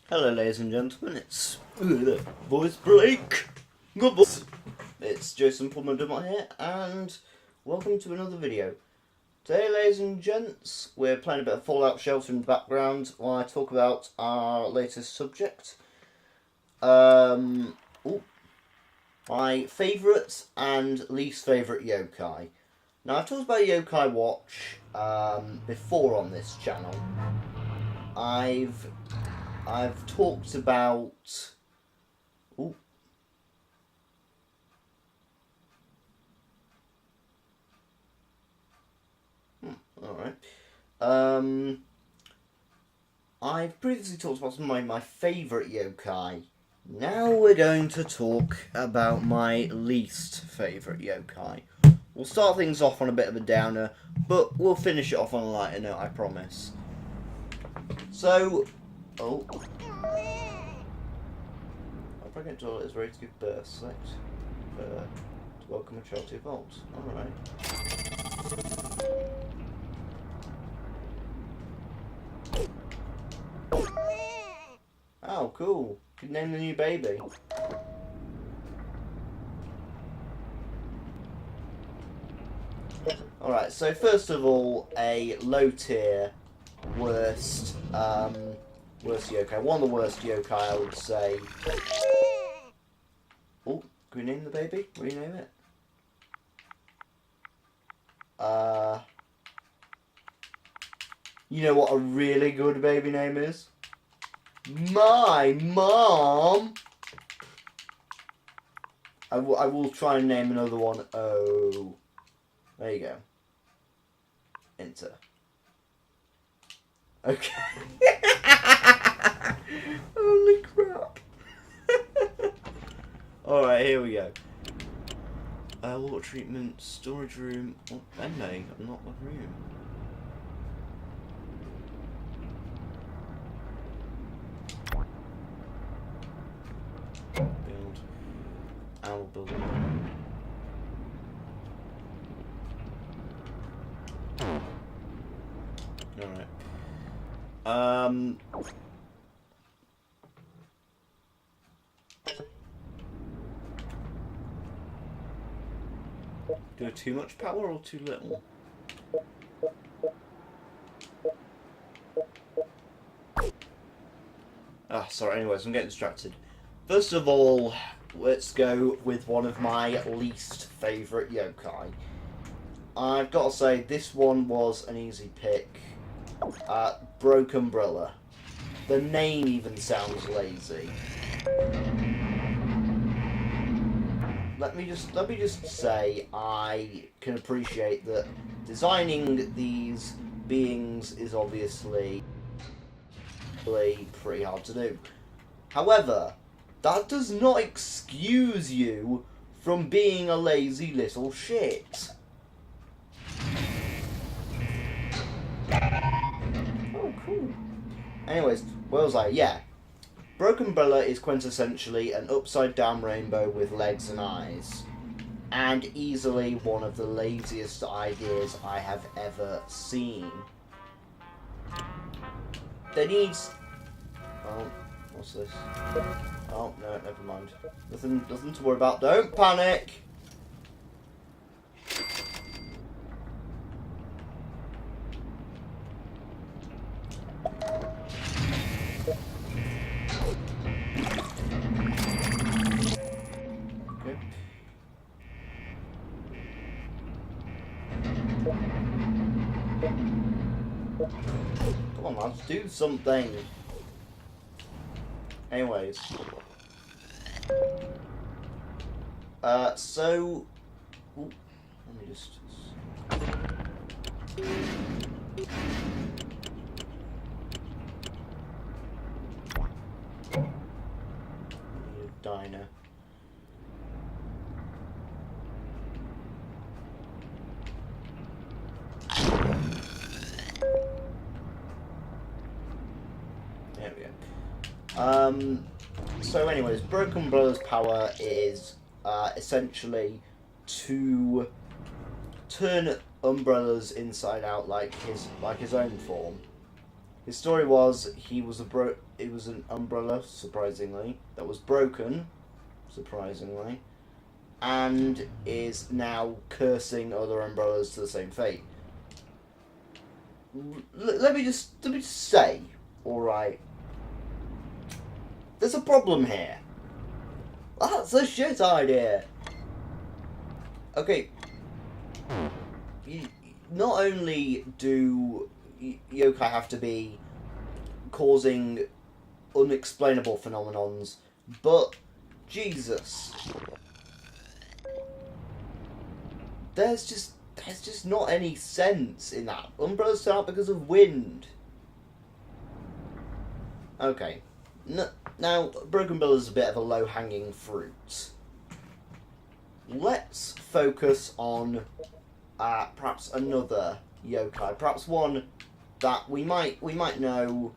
Hello, ladies and gentlemen. It's voice Blake. Good voice. It's Jason Plummer here, and welcome to another video. Today, ladies and gents, we're playing a bit of Fallout Shelter in the background while I talk about our latest subject. My favourite and least favourite yokai. Now, I've talked about Yokai Watch before on this channel. I've talked about... Alright. I've previously talked about some of my favourite yokai. Now we're going to talk about my least favourite yokai. We'll start things off on a bit of a downer, but we'll finish it off on a lighter note, I promise. So... Our pregnant daughter is ready to give birth. Select to welcome a child to your vault. Alright. Oh, cool. You can name the new baby. Alright, so first of all, a low tier, worst yokai. One of the worst yokai, I would say. Oh, can we name the baby? Rename it? You know what a really good baby name is? My mom! I will try and name another one. Oh. There you go. Enter. Okay. Holy crap. Alright, here we go. Water treatment, storage room. Oh, MA, not the room. Build. Owl building. Alright. Do I have too much power or too little? Sorry, anyways, I'm getting distracted. First of all, let's go with one of my least favourite yokai. I've got to say, this one was an easy pick. Broke Umbrella. The name even sounds lazy. Let me just say, I can appreciate that designing these beings is obviously pretty hard to do. However, that does not excuse you from being a lazy little shit. Oh, cool. Anyways, what was I? Yeah. Broken Umbrella is quintessentially an upside-down rainbow with legs and eyes. And easily one of the laziest ideas I have ever seen. There needs... Oh, what's this? Oh, no, never mind. Nothing to worry about. Don't panic! Come on, lads, do something. Anyways. So... Ooh, let me just... Need a diner. There we go. So anyways, Broken Umbrella's power is essentially to turn umbrellas inside out like his own form. His story was he was it was an umbrella, surprisingly, that was broken, surprisingly, and is now cursing other umbrellas to the same fate. Let me just say, all right. There's a problem here. That's a shit idea. Okay. Not only do yokai have to be causing unexplainable phenomenons, but Jesus, there's just not any sense in that. Umbrellas turn out because of wind. Okay. Now, Broken Bill is a bit of a low-hanging fruit. Let's focus on perhaps another yokai, perhaps one that we might know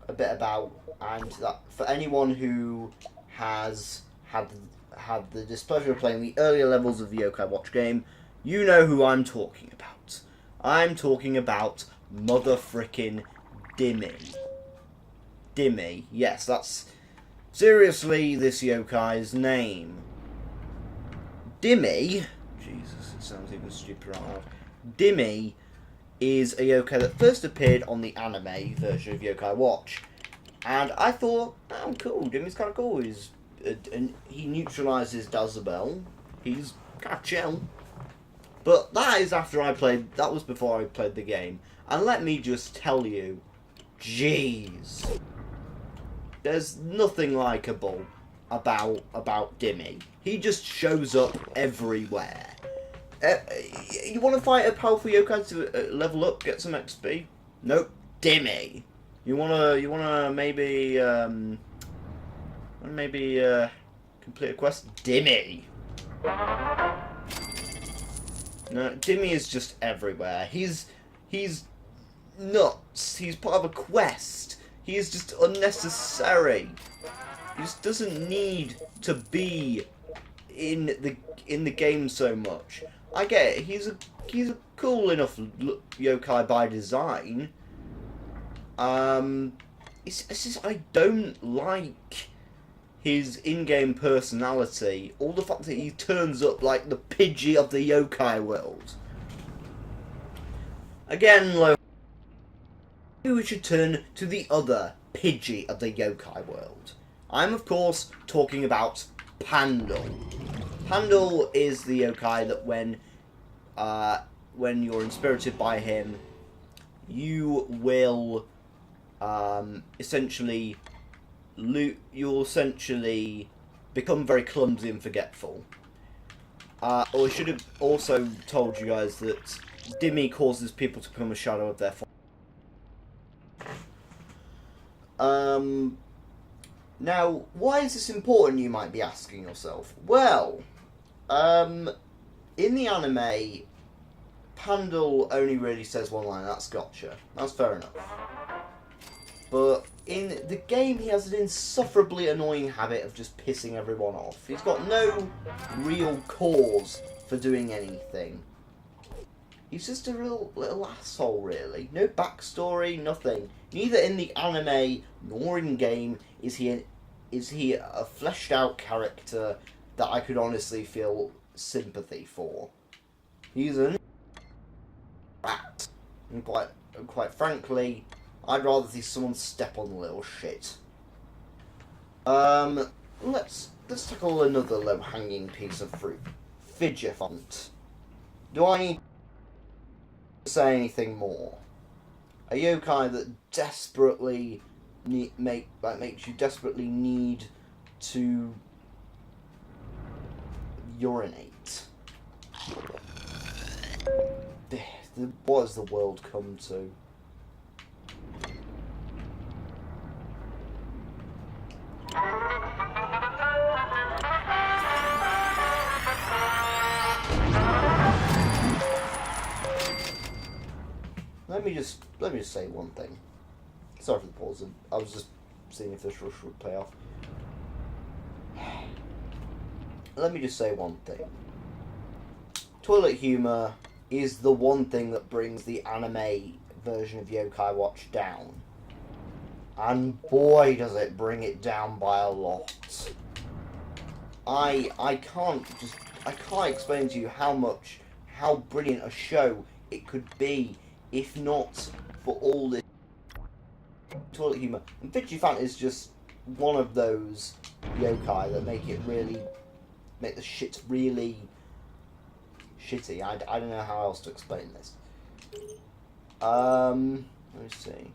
a bit about, and that for anyone who has had the displeasure of playing the earlier levels of the Yokai Watch game, you know who I'm talking about. I'm talking about mother frickin' Dimmy. Dimmy, yes, that's seriously this yokai's name. Dimmy, Jesus, it sounds even stupider out loud. Dimmy is a yokai that first appeared on the anime version of Yokai Watch, and I thought, oh, cool, Dimmy's kind of cool. And he neutralises Dazabel. He's kind of chill. But that was before I played the game, and let me just tell you, jeez. There's nothing likeable about Dimmy. He just shows up everywhere. You want to fight a powerful yokai to level up, get some XP? Nope, Dimmy. You wanna maybe complete a quest? Dimmy. No, Dimmy is just everywhere. He's nuts. He's part of a quest. He is just unnecessary. He just doesn't need to be in the game so much. I get it. He's a cool enough yokai by design. It's just I don't like his in-game personality, or the fact that he turns up like the Pidgey of the yokai world. Again, we should turn to the other Pidgey of the yokai world. I'm, of course, talking about Pandal. Pandal is the yokai that when you're inspirited by him, you will essentially become very clumsy and forgetful. Or I should have also told you guys that Dimmy causes people to become a shadow of their form. Now, why is this important, you might be asking yourself? Well, in the anime, Pandal only really says one line, that's gotcha. That's fair enough. But in the game, he has an insufferably annoying habit of just pissing everyone off. He's got no real cause for doing anything. He's just a real little asshole, really. No backstory, nothing. Neither in the anime nor in game is he a fleshed out character that I could honestly feel sympathy for. He's a rat, and quite frankly, I'd rather see someone step on the little shit. Let's tackle another low-hanging piece of fruit. Fidgefont. Do I need to say anything more? A yokai that desperately makes you desperately need to urinate. What has the world come to? Let me just say one thing. Sorry for the pause. I was just seeing if this rush would pay off. Let me just say one thing. Toilet humour is the one thing that brings the anime version of Yokai Watch down. And boy, does it bring it down by a lot. I can't explain to you how brilliant a show it could be if not for all this toilet humour. And Vigifant is just one of those yokai that make the shit really shitty. I don't know how else to explain this. Let me see.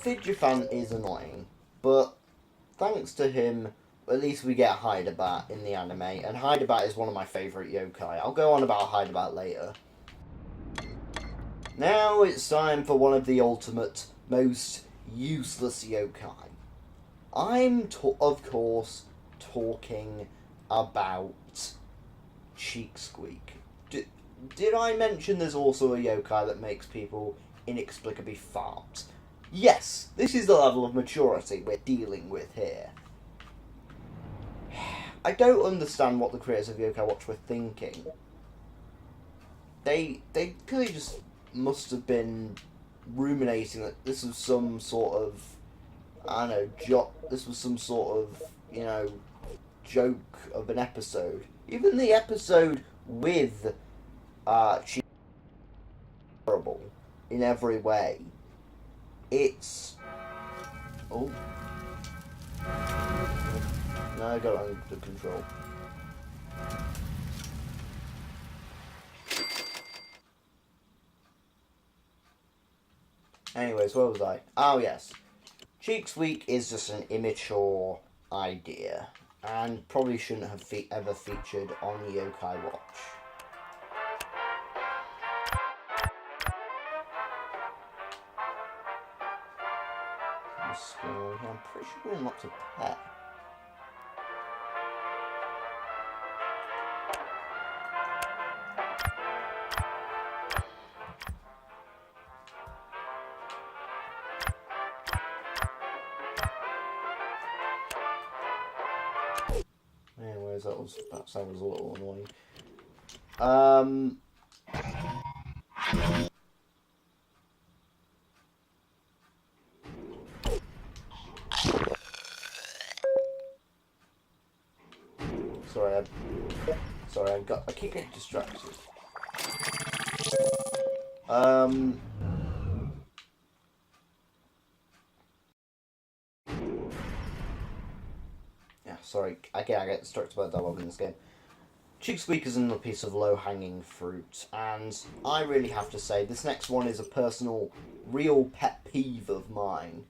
Vigifant is annoying, but thanks to him, at least we get Hydabat in the anime, and Hydabat is one of my favourite yokai. I'll go on about Hydabat later. Now it's time for one of the ultimate, most useless yokai. I'm, of course, talking about Cheek Squeak. Did I mention there's also a yokai that makes people inexplicably fart? Yes, this is the level of maturity we're dealing with here. I don't understand what the creators of Yokai Watch were thinking. They clearly just must have been ruminating that this was some sort of, I don't know, this was some sort of, you know, joke of an episode. Even the episode with she's horrible in every way. It's... Oh. No, I got it under control. Anyways, where was I? Oh, yes. Cheek Squeak is just an immature idea, and probably shouldn't have ever featured on Yokai Watch. I'm pretty sure we're not to pet. Anyways, that sound was a little annoying. Sorry, I keep getting distracted. Yeah, sorry, again, I get distracted by dialogue in this game. Cheek Squeak is another piece of low-hanging fruit, and I really have to say, this next one is a personal, real pet peeve of mine.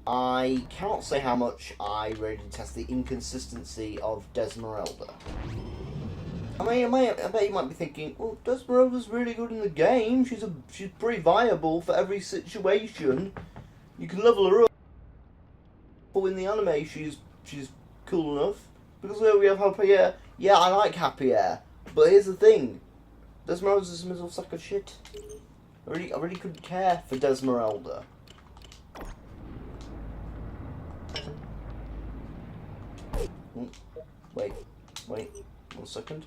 I cannot say how much I really detest the inconsistency of Desmeralda. I bet you might be thinking, well, Desmeralda's really good in the game. She's pretty viable for every situation. You can level her up. But in the anime, she's cool enough. Because there we have Happy Air. Yeah, I like Happy Air. But here's the thing. Desmeralda's a miserable sack of shit. I really couldn't care for Desmeralda. Wait, 1 second.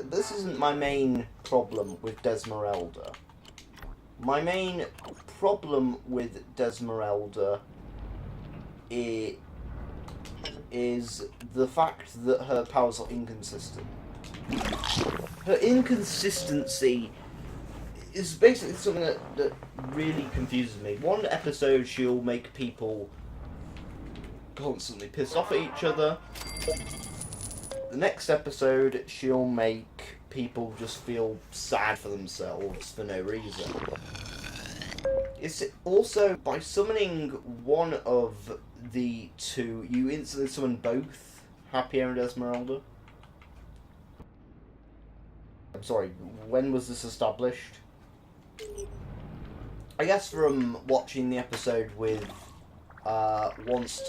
This isn't my main problem with Desmeralda. My main problem with Desmeralda is the fact that her powers are inconsistent. Her inconsistency is basically something that really confuses me. One episode she'll make people constantly pissed off at each other. The next episode she'll make people just feel sad for themselves for no reason. It's also, by summoning one of the two, you instantly summon both Happy Air and Esmeralda. I'm sorry, when was this established? I guess from watching the episode with once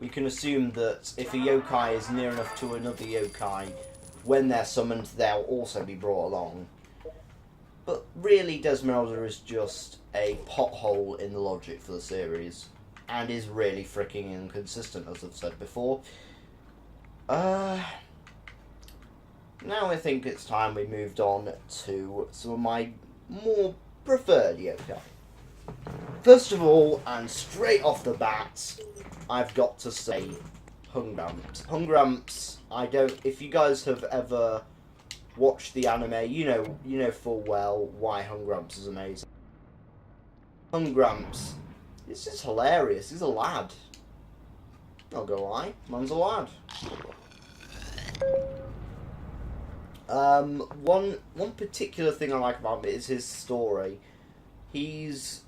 we can assume that if a yokai is near enough to another yokai, when they're summoned, they'll also be brought along. But really, Desmeralda is just a pothole in the logic for the series, and is really freaking inconsistent, as I've said before. Now I think it's time we moved on to some of my more preferred yokai. First of all, and straight off the bat, I've got to say Hungramps. Hungramps, if you guys have ever watched the anime, you know full well why Hungramps is amazing. Hungramps, it's just hilarious. He's a lad. I'll go lie, man's a lad. One particular thing I like about him is his story. He's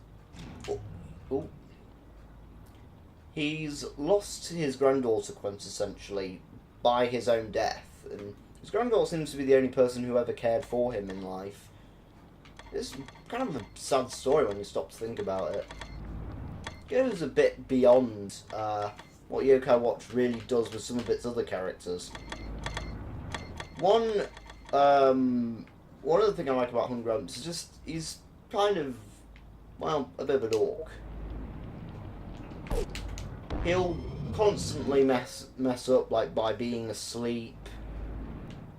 lost his granddaughter quintessentially by his own death, and his granddaughter seems to be the only person who ever cared for him in life. It's kind of a sad story when you stop to think about it. It goes a bit beyond what Yokai Watch really does with some of its other characters. One other thing I like about Hungramps is just he's kind of, well, a bit of a dork. He'll constantly mess up, like by being asleep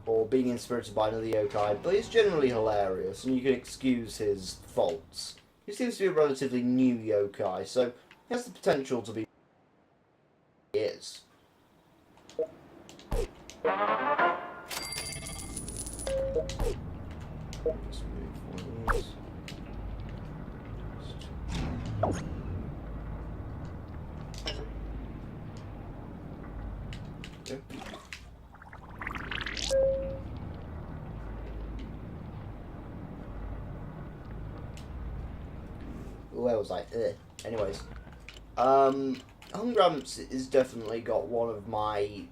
or being inspirited by another yokai, but he's generally hilarious and you can excuse his faults. He seems to be a relatively new yokai, so he has the potential to be. He is. Let's move one of these. Okay. Where was I? Anyways, Hungramps is definitely one of my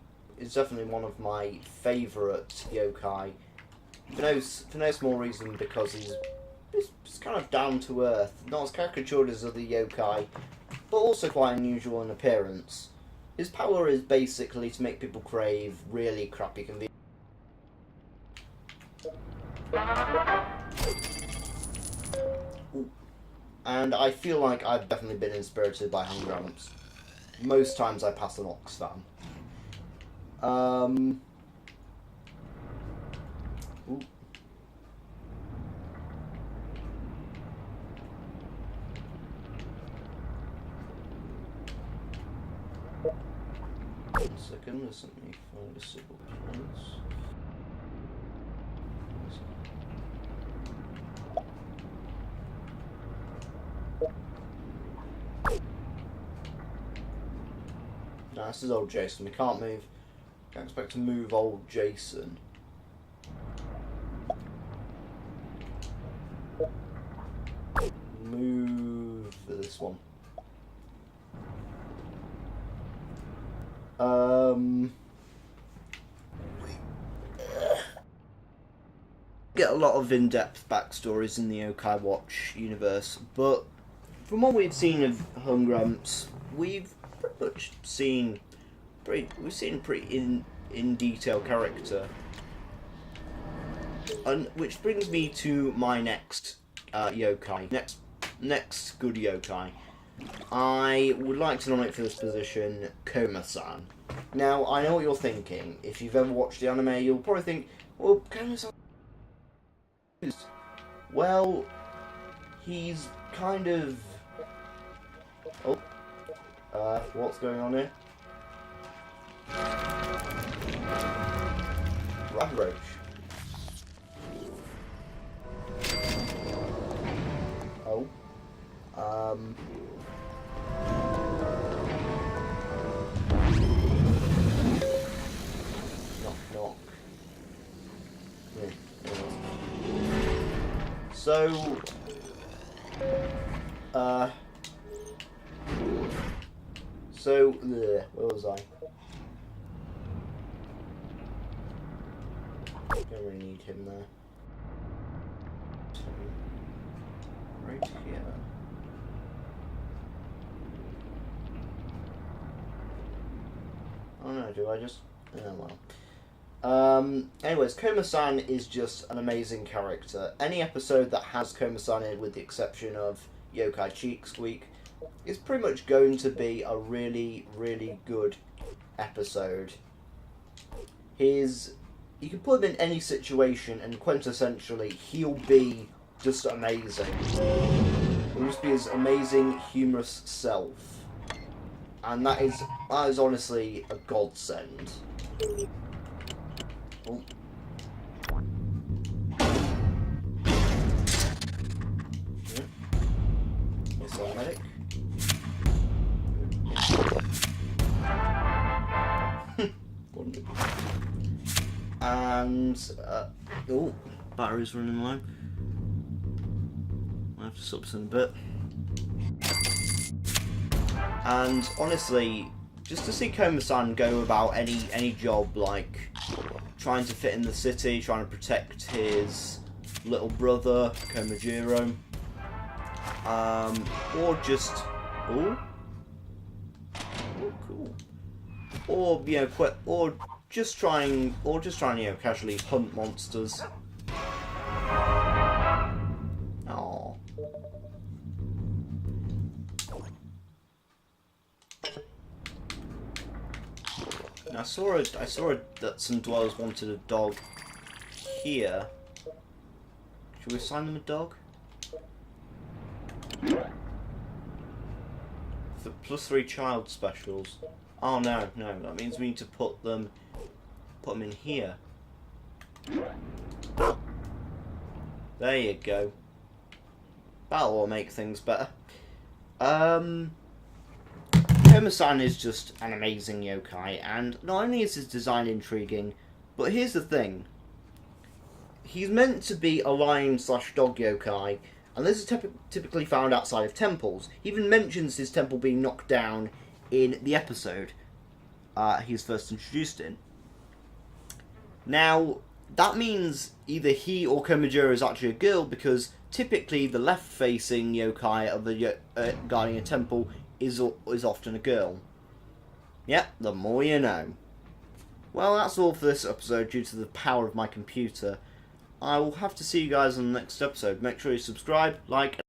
favourite yokai. For no small reason, because he's kind of down to earth, not as caricatured as other yokai, but also quite unusual in appearance. His power is basically to make people crave really crappy convenience. And I feel like I've definitely been inspirited by Hungramps. Most times I pass an Oxfam. Ooh. One second, let me find a suitable place. Nah, this is old Jason. We can't move. Can't expect to move old Jason. Move for this one. Get a lot of in-depth backstories in the Yokai Watch universe, but from what we've seen of Hungramps, we've pretty much seen pretty in detail character, and which brings me to my next yokai, next good yokai. I would like to nominate for this position Koma-san. Now, I know what you're thinking. If you've ever watched the anime, you'll probably think, well, Koma-san. Well, he's kind of. Oh, what's going on here? Roach. Oh. Knock. Yeah. So, where was I? Don't really need him there. Right here. do I just... Oh well. Anyways, Koma-san is just an amazing character. Any episode that has Koma-san in, with the exception of Yokai Cheek Squeak, is pretty much going to be a really, really good episode. You can put him in any situation and quintessentially he'll be just amazing. He'll just be his amazing, humorous self. And that is honestly a godsend. Oh. Yes, I'm medic. And oh, battery's running low. I have to stop this in a bit. And honestly, just to see Koma-san go about any job, like trying to fit in the city, trying to protect his little brother Komajiro, or just cool, or or just trying casually hunt monsters. Aww. I saw that some dwellers wanted a dog here. Should we assign them a dog? For +3 child specials. Oh no, that means we need to put them in here. There you go. That'll make things better. Koma-san is just an amazing yokai, and not only is his design intriguing, but here's the thing. He's meant to be a lion/dog yokai, and this is typically found outside of temples. He even mentions his temple being knocked down in the episode he's first introduced in. Now, that means either he or Komajiro is actually a girl, because typically the left-facing yokai of the guarding a temple is often a girl. Yep, the more you know. Well, that's all for this episode due to the power of my computer. I will have to see you guys on the next episode. Make sure you subscribe, like,